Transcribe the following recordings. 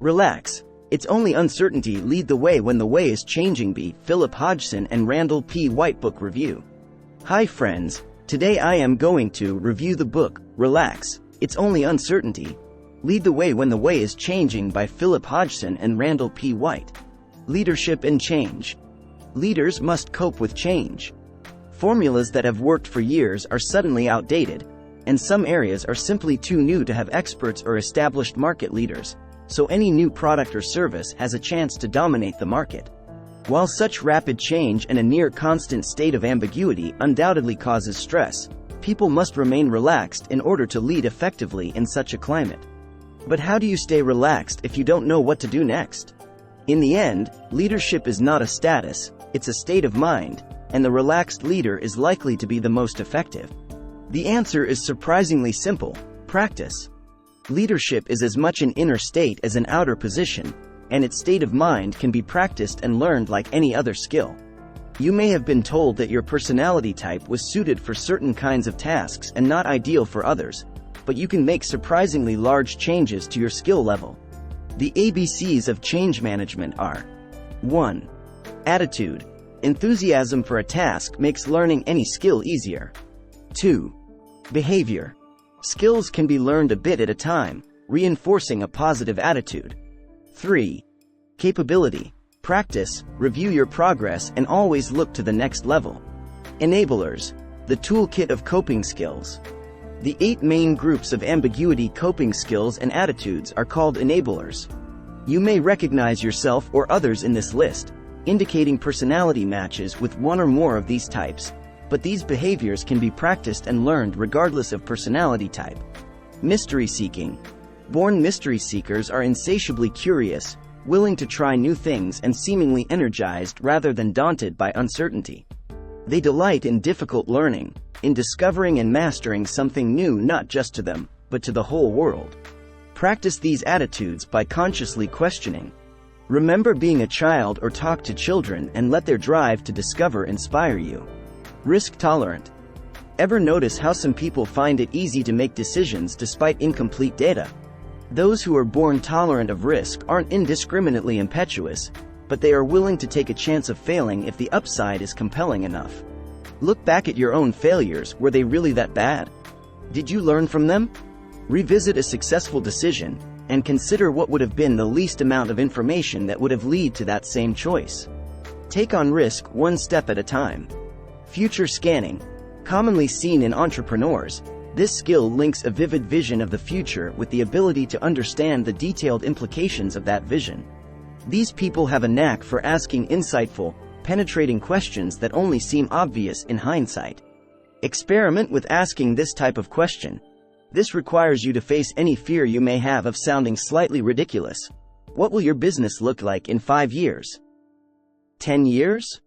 Relax. It's only uncertainty. Lead the way when the way is changing. Be Philip Hodgson and Randall P. White Book Review. Hi friends, today I am going to review the book, Relax. It's Only Uncertainty. Lead the Way When the Way is Changing by Philip Hodgson and Randall P. White. Leadership and change. Leaders must cope with change. Formulas that have worked for years are suddenly outdated, and some areas are simply too new to have experts or established market leaders, so any new product or service has a chance to dominate the market. While such rapid change and a near constant state of ambiguity undoubtedly causes stress, people must remain relaxed in order to lead effectively in such a climate. But how do you stay relaxed if you don't know what to do next? In the end, leadership is not a status, it's a state of mind, and the relaxed leader is likely to be the most effective. The answer is surprisingly simple: practice. Leadership is as much an inner state as an outer position, and its state of mind can be practiced and learned like any other skill. You may have been told that your personality type was suited for certain kinds of tasks and not ideal for others, but you can make surprisingly large changes to your skill level. The ABCs of change management are: 1. Attitude. Enthusiasm for a task makes learning any skill easier. 2. Behavior. Skills can be learned a bit at a time, reinforcing a positive attitude. 3. Capability. Practice, review your progress, and always look to the next level. Enablers. The toolkit of coping skills. The 8 main groups of ambiguity coping skills and attitudes are called enablers. You may recognize yourself or others in this list, indicating personality matches with one or more of these types, but these behaviors can be practiced and learned regardless of personality type. Mystery seeking. Born mystery seekers are insatiably curious, willing to try new things and seemingly energized rather than daunted by uncertainty. They delight in difficult learning, in discovering and mastering something new not just to them, but to the whole world. Practice these attitudes by consciously questioning. Remember being a child or talk to children and let their drive to discover inspire you. Risk tolerant. Ever notice how some people find it easy to make decisions despite incomplete data? Those who are born tolerant of risk aren't indiscriminately impetuous, but they are willing to take a chance of failing if the upside is compelling enough. Look back at your own failures. Were they really that bad? Did you learn from them? Revisit a successful decision, and consider what would have been the least amount of information that would have led to that same choice. Take on risk one step at a time. Future scanning. Commonly seen in entrepreneurs, this skill links a vivid vision of the future with the ability to understand the detailed implications of that vision. These people have a knack for asking insightful, penetrating questions that only seem obvious in hindsight. Experiment with asking this type of question. This requires you to face any fear you may have of sounding slightly ridiculous. What will your business look like in 5 years? 10 years?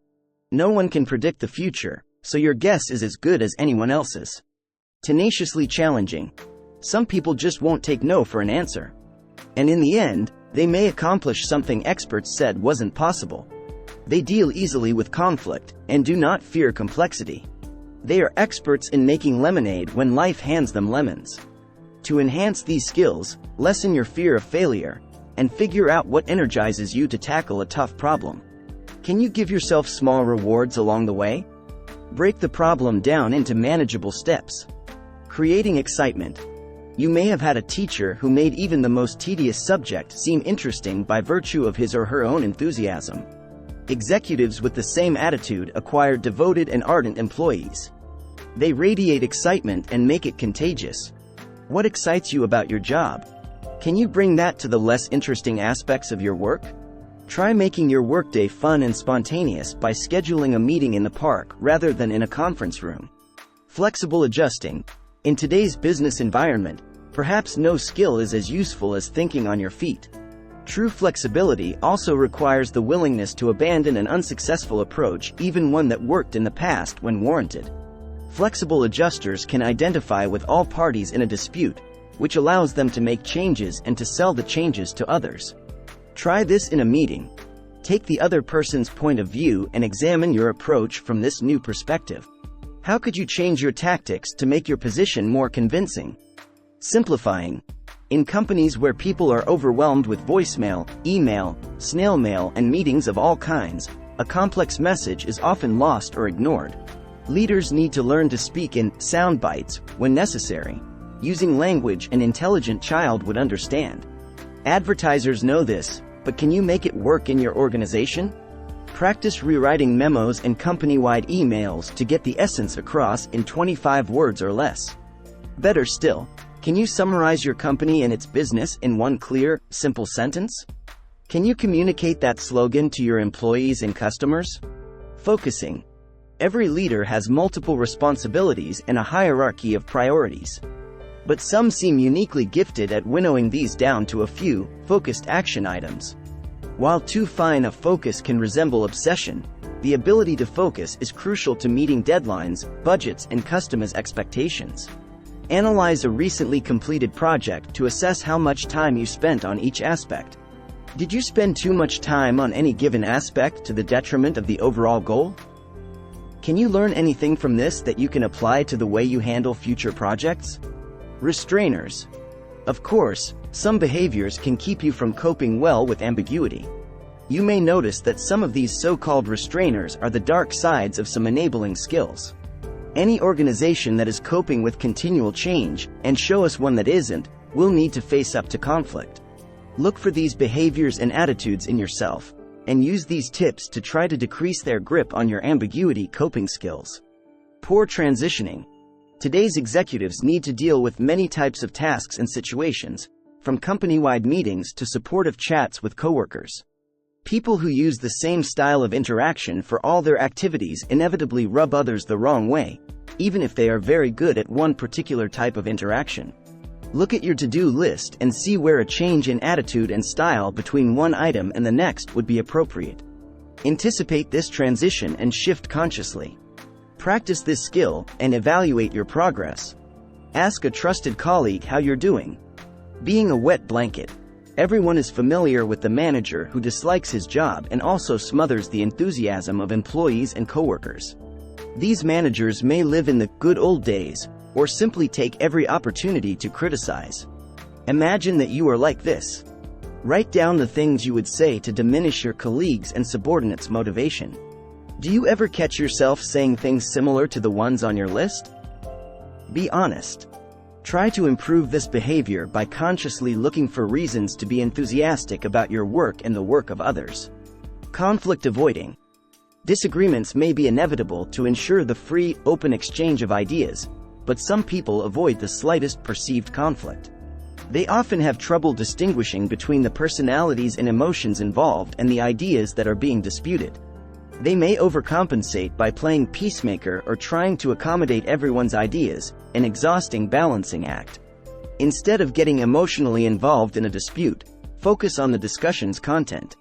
No one can predict the future, so your guess is as good as anyone else's. Tenaciously challenging. Some people just won't take no for an answer. And in the end, they may accomplish something experts said wasn't possible. They deal easily with conflict, and do not fear complexity. They are experts in making lemonade when life hands them lemons. To enhance these skills, lessen your fear of failure, and figure out what energizes you to tackle a tough problem. Can you give yourself small rewards along the way? Break the problem down into manageable steps. Creating excitement. You may have had a teacher who made even the most tedious subject seem interesting by virtue of his or her own enthusiasm. Executives with the same attitude acquire devoted and ardent employees. They radiate excitement and make it contagious. What excites you about your job? Can you bring that to the less interesting aspects of your work? Try making your workday fun and spontaneous by scheduling a meeting in the park rather than in a conference room. Flexible adjusting. In today's business environment, perhaps no skill is as useful as thinking on your feet. True flexibility also requires the willingness to abandon an unsuccessful approach, even one that worked in the past, when warranted. Flexible adjusters can identify with all parties in a dispute, which allows them to make changes and to sell the changes to others. Try this in a meeting. Take the other person's point of view and examine your approach from this new perspective. How could you change your tactics to make your position more convincing? Simplifying. In companies where people are overwhelmed with voicemail, email, snail mail, and meetings of all kinds, a complex message is often lost or ignored. Leaders need to learn to speak in sound bites when necessary, using language an intelligent child would understand. Advertisers know this, but can you make it work in your organization? Practice rewriting memos and company-wide emails to get the essence across in 25 words or less. Better still, can you summarize your company and its business in one clear, simple sentence? Can you communicate that slogan to your employees and customers? Focusing. Every leader has multiple responsibilities and a hierarchy of priorities. But some seem uniquely gifted at winnowing these down to a few, focused action items. While too fine a focus can resemble obsession, the ability to focus is crucial to meeting deadlines, budgets, and customers' expectations. Analyze a recently completed project to assess how much time you spent on each aspect. Did you spend too much time on any given aspect to the detriment of the overall goal? Can you learn anything from this that you can apply to the way you handle future projects? Restrainers. Of course, some behaviors can keep you from coping well with ambiguity. You may notice that some of these so-called restrainers are the dark sides of some enabling skills. Any organization that is coping with continual change, and show us one that isn't, will need to face up to conflict. Look for these behaviors and attitudes in yourself, and use these tips to try to decrease their grip on your ambiguity coping skills. Poor transitioning. Today's executives need to deal with many types of tasks and situations, from company-wide meetings to supportive chats with coworkers. People who use the same style of interaction for all their activities inevitably rub others the wrong way, even if they are very good at one particular type of interaction. Look at your to-do list and see where a change in attitude and style between one item and the next would be appropriate. Anticipate this transition and shift consciously. Practice this skill and evaluate your progress. Ask a trusted colleague how you're doing. Being a wet blanket. Everyone is familiar with the manager who dislikes his job and also smothers the enthusiasm of employees and coworkers. These managers may live in the good old days, or simply take every opportunity to criticize. Imagine that you are like this. Write down the things you would say to diminish your colleagues' and subordinates' motivation. Do you ever catch yourself saying things similar to the ones on your list? Be honest. Try to improve this behavior by consciously looking for reasons to be enthusiastic about your work and the work of others. Conflict avoiding. Disagreements may be inevitable to ensure the free, open exchange of ideas, but some people avoid the slightest perceived conflict. They often have trouble distinguishing between the personalities and emotions involved and the ideas that are being disputed. They may overcompensate by playing peacemaker or trying to accommodate everyone's ideas, an exhausting balancing act. Instead of getting emotionally involved in a dispute, focus on the discussion's content.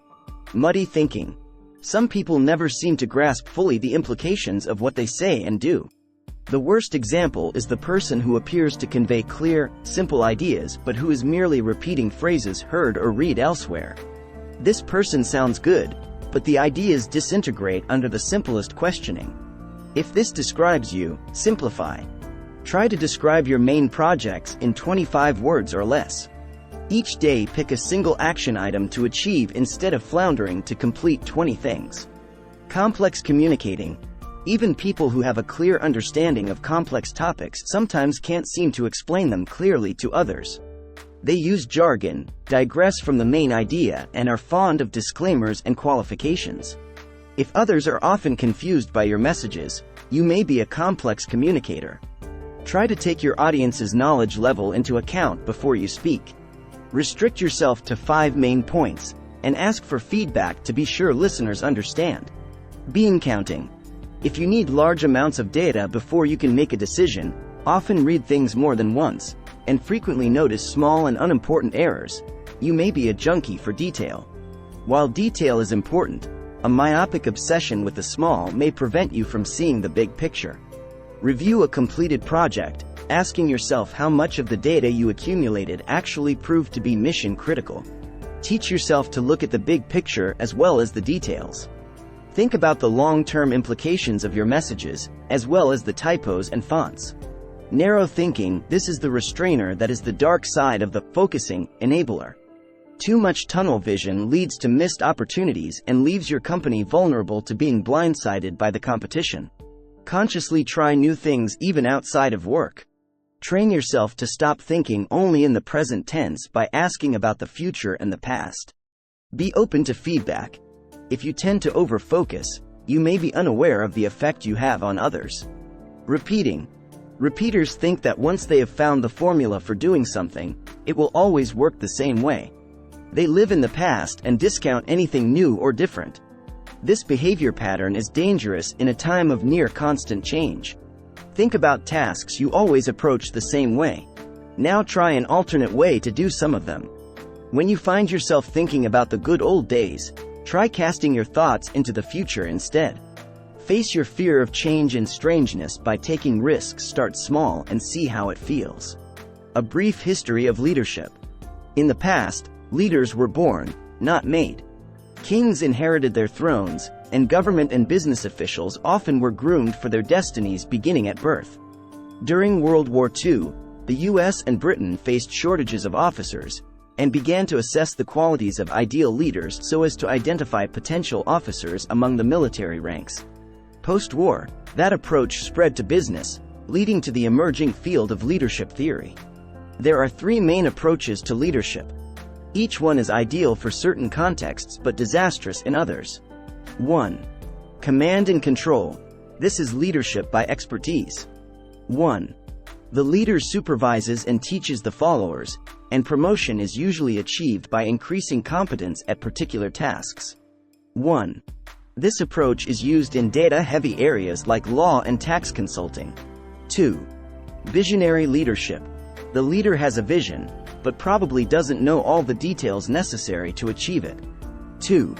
Muddy thinking. Some people never seem to grasp fully the implications of what they say and do. The worst example is the person who appears to convey clear, simple ideas but who is merely repeating phrases heard or read elsewhere. This person sounds good, but the ideas disintegrate under the simplest questioning. If this describes you, simplify. Try to describe your main projects in 25 words or less. Each day pick a single action item to achieve instead of floundering to complete 20 things. Complex communicating. Even people who have a clear understanding of complex topics sometimes can't seem to explain them clearly to others. They use jargon, digress from the main idea, and are fond of disclaimers and qualifications. If others are often confused by your messages, you may be a complex communicator. Try to take your audience's knowledge level into account before you speak. Restrict yourself to 5 main points, and ask for feedback to be sure listeners understand. Bean counting. If you need large amounts of data before you can make a decision, often read things more than once, and frequently notice small and unimportant errors. You may be a junkie for detail. While detail is important, a myopic obsession with the small may prevent you from seeing the big picture. Review a completed project, asking yourself how much of the data you accumulated actually proved to be mission critical. Teach yourself to look at the big picture as well as the details. Think about the long-term implications of your messages, as well as the typos and fonts. Narrow thinking, this is the restrainer that is the dark side of the focusing enabler. Too much tunnel vision leads to missed opportunities and leaves your company vulnerable to being blindsided by the competition. Consciously try new things even outside of work. Train yourself to stop thinking only in the present tense by asking about the future and the past. Be open to feedback. If you tend to over-focus, you may be unaware of the effect you have on others. Repeating. Repeaters think that once they have found the formula for doing something, it will always work the same way. They live in the past and discount anything new or different. This behavior pattern is dangerous in a time of near constant change. Think about tasks you always approach the same way. Now try an alternate way to do some of them. When you find yourself thinking about the good old days, try casting your thoughts into the future instead. Face your fear of change and strangeness by taking risks. Start small and see how it feels. A brief history of leadership. In the past, leaders were born, not made. Kings inherited their thrones, and government and business officials often were groomed for their destinies beginning at birth. During World War II, the US and Britain faced shortages of officers, and began to assess the qualities of ideal leaders so as to identify potential officers among the military ranks. Post-war, that approach spread to business, leading to the emerging field of leadership theory. There are three main approaches to leadership. Each one is ideal for certain contexts but disastrous in others. 1. Command and control. This is leadership by expertise. 1. The leader supervises and teaches the followers, and promotion is usually achieved by increasing competence at particular tasks. 1. This approach is used in data-heavy areas like law and tax consulting. 2. Visionary leadership. The leader has a vision, but probably doesn't know all the details necessary to achieve it. 2.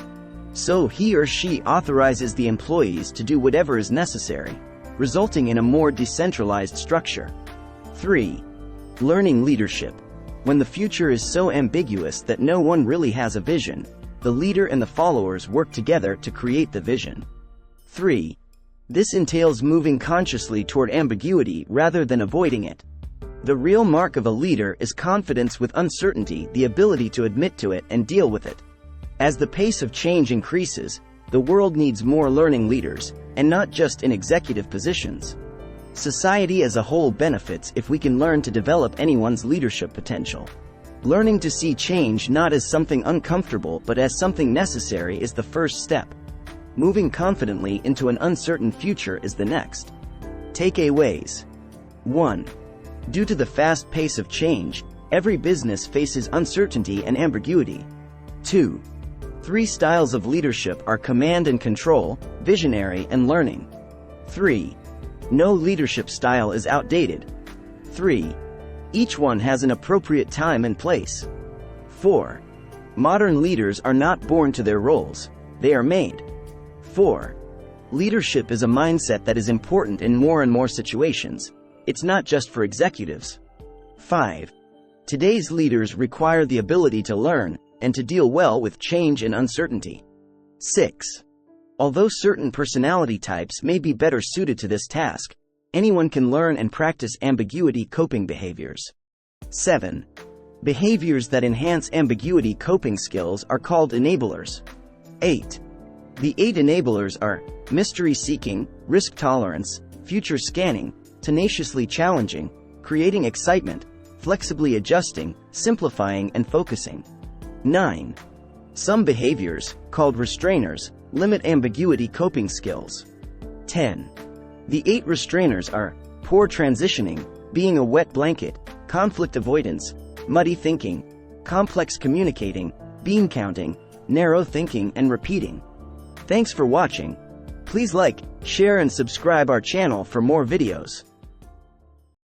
So he or she authorizes the employees to do whatever is necessary, resulting in a more decentralized structure. 3. Learning leadership. When the future is so ambiguous that no one really has a vision, the leader and the followers work together to create the vision. 3. This entails moving consciously toward ambiguity rather than avoiding it. The real mark of a leader is confidence with uncertainty, the ability to admit to it and deal with it. As the pace of change increases, the world needs more learning leaders, and not just in executive positions. Society as a whole benefits if we can learn to develop anyone's leadership potential. Learning to see change not as something uncomfortable but as something necessary is the first step. Moving confidently into an uncertain future is the next. Takeaways. 1. Due to the fast pace of change, every business faces uncertainty and ambiguity. 2. 3 styles of leadership are command and control, visionary and learning. 3. No leadership style is outdated. 3. Each one has an appropriate time and place. 4. Modern leaders are not born to their roles, they are made. 4. Leadership is a mindset that is important in more and more situations. It's not just for executives. 5. Today's leaders require the ability to learn and to deal well with change and uncertainty. 6. Although certain personality types may be better suited to this task, anyone can learn and practice ambiguity coping behaviors. 7. Behaviors that enhance ambiguity coping skills are called enablers. 8. The 8 enablers are mystery seeking, risk tolerance, future scanning, tenaciously challenging, creating excitement, flexibly adjusting, simplifying and focusing. 9. Some behaviors, called restrainers, limit ambiguity coping skills. 10. The 8 restrainers are poor transitioning, being a wet blanket, conflict avoidance, muddy thinking, complex communicating, bean counting, narrow thinking and repeating. Thanks for watching. Please like, share and subscribe our channel for more videos.